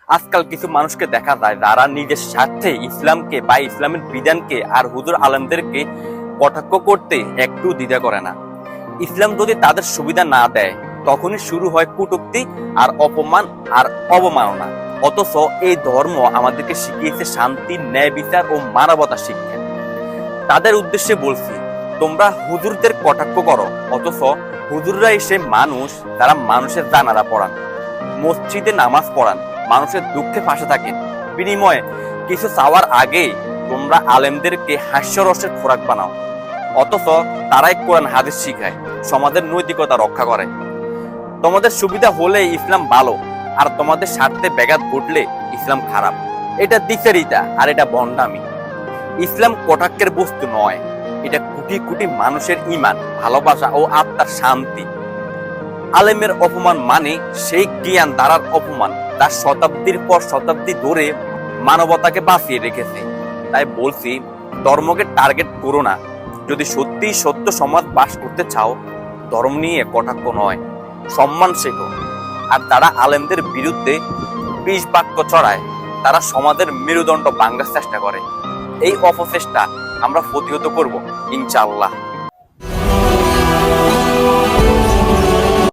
আজকাল কিছু মানুষকে দেখা যায় যারা নিজের স্বার্থে ইসলামকে বা ইসলামের বিধানকে আর হুজুর আলেমদেরকে কটাক্ষ করতে একটু দ্বিধা করে না। ইসলাম যদি তাদের সুবিধা না দেয় তখনই শুরু হয় কটূক্তি আর অপমান আর অবমাননা। অথচ এই ধর্ম আমাদেরকে শিখিয়েছে শান্তি, ন্যায় বিচার ও মানবতা শিক্ষা। তাদের উদ্দেশ্যে বলছি, তোমরা হুজুরদের কটাক্ষ করো, অথচ হুজুররা এসে মানুষ, তারা মানুষের জানালা পড়ান, মসজিদে নামাজ পড়ান, মানুষের দুঃখে পাশে থাকেন। বিনিময়ে কিছু চাওয়ার আগে তোমরা আলেমদেরকে হাস্যরসের খোরাক বানাও। অথচ তারাই কোরআন হাদিস শিখায়, সমাজের নৈতিকতা রক্ষা করে। তোমাদের সুবিধা হলে ইসলাম ভালো, আর তোমাদের স্বার্থে ব্যাঘাত ঘটলে ইসলাম খারাপ। এটা দ্বিচারিতা আর এটা ভণ্ডামি। ইসলাম কটাক্ষের বস্তু নয়, এটা কোটি কোটি মানুষের ঈমান, ভালোবাসা ও আত্মার শান্তি। আলেমের অপমান মানে সেই জ্ঞান দ্বারার অপমান, তার শতাব্দীর পর শতাব্দী ধরে মানবতাকে বাঁচিয়ে রেখেছে। তাই বলছি, ধর্মকে টার্গেট করো না। যদি সত্যিই সত্য সমাজ বাস করতে চাও, ধর্ম নিয়ে কটাক্ষ নয়, সম্মান শেখো। আর তারা আলেমদের বিরুদ্ধে বিষ বাক্য ছড়ায়, তারা সমাজের মেরুদণ্ড ভাঙার চেষ্টা করে। এই অপচেষ্টা আমরা প্রতিহত করব ইনশাআল্লাহ।